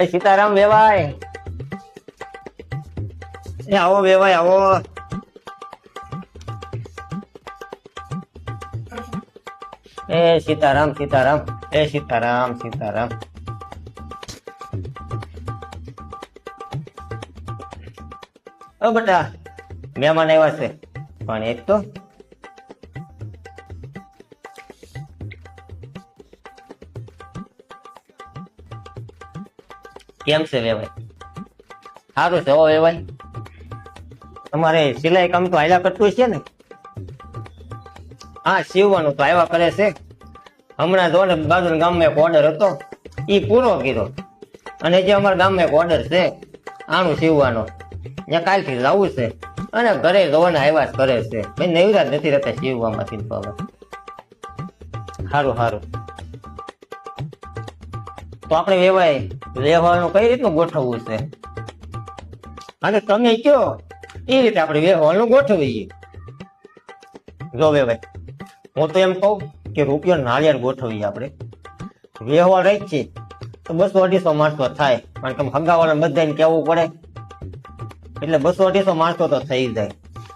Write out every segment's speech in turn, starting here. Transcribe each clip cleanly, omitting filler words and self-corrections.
એ સીતારામ વેવાય, એ આવો વેવાય આવો. એ સીતારામ સીતારામ, એ સીતારામ સીતારામ. ઓ બેટા, મહેમાન આવ્યા છે પણ એક તો કેમ છે વેવાય? સારું છે હો વેવાય. તમારે સિલાઈ કામ તો હાલ્યા કરતું છે ને? હા, સીવવાનું તો આવ્યા કરે છે. હમણાં જો ને બાજુના ગામમાં એક ઓર્ડર હતો એ પૂરો કર્યો, અને જે અમારા ગામમાં એક ઓર્ડર છે આનું સીવવાનો, ત્યાં કાલથી લાવવું છે. અને ઘરે જોવાના આવ્યા જ કરે છે. ભાઈ નૈરાજ નથી રહેતા સીવવામાંથી. તો હવે સારું સારું. તો આપણે વેવાય વ્યવહારનું કઈ રીતનું ગોઠવવું છે? અને તમે કયો એ રીતે આપણે વ્યવહારનું ગોઠવીએ. જો વેવાય, હું તો એમ કહું કે રૂપિયો નાળિયેર ગોઠવીએ આપણે. વ્યવહાર રહી છે તો 200-250 માણસો થાય, કારણ કે હગાવાળા બધાને કહેવું પડે, એટલે 200-250 માણસો તો થઈ જાય.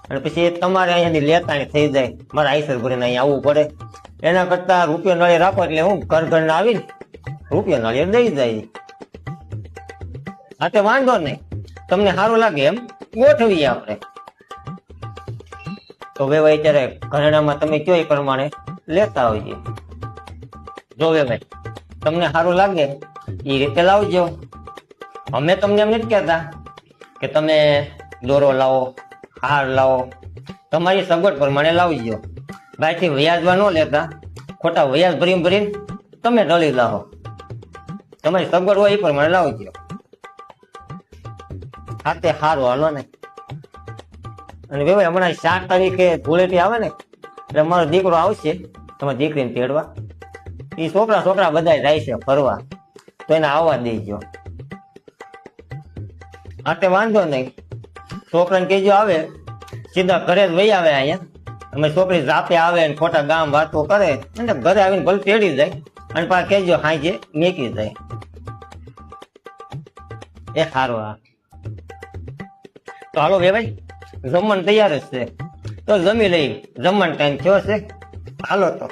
અને પછી તમારે અહીંયાથી લેતા થઈ જાય, મારે આઈસર ભરીને અહીંયા આવવું પડે. એના કરતા રૂપિયો નાળિયેર રાખો એટલે હું ઘર ઘરના આવીને રૂપિયો નાળિયેર દઈ જાય. હા તે વાંધો નહીં, તમને સારું લાગે એમ ગોઠવીએ આપણે. તો વેવાય અત્યારે ઘરેણામાં તમે કયો એ પ્રમાણે લેતા આવજો. જો વેવાય તમને સારું લાગે એ રીતે લાવજો. અમે તમને એમ નથી કહેતા કે તમે દોરો લાવો, હાર લાવો, તમારી સગવડ પ્રમાણે લાવજો. બાયથી વ્યાજમાં ન લેતા, ખોટા વ્યાજ ભરીને તમે ઢળી લાવો. તમારી સગવડ હોય એ પ્રમાણે લાવજો. હા તે સારું, હાલો ને. અને વેવાય હમણાં 7 તારીખે ધૂળેટી આવે ને, એટલે મારો દીકરો આવશે તમારી દીકરીને તેડવા. એ છોકરા બધા જાય છે ફરવા, તો એને આવવા દેજો. હા તે વાંધો નહીં, છોકરાને કહેજો આવે સીધા ઘરે જ વહી આવે અહીંયા. અમે છોકરી જાતે આવે ને ખોટા ગામ વાતો કરે, એટલે ઘરે આવીને ભલે તેડી જાય, અને પાછા કહેજો હાંજે મેકી જાય. એ સારું. હા તો હાલો વેવાય, જમવાનું તૈયાર જ છે, તો જમી લઈ. જમવાનો ટાઈમ થયો છે, હાલો તો.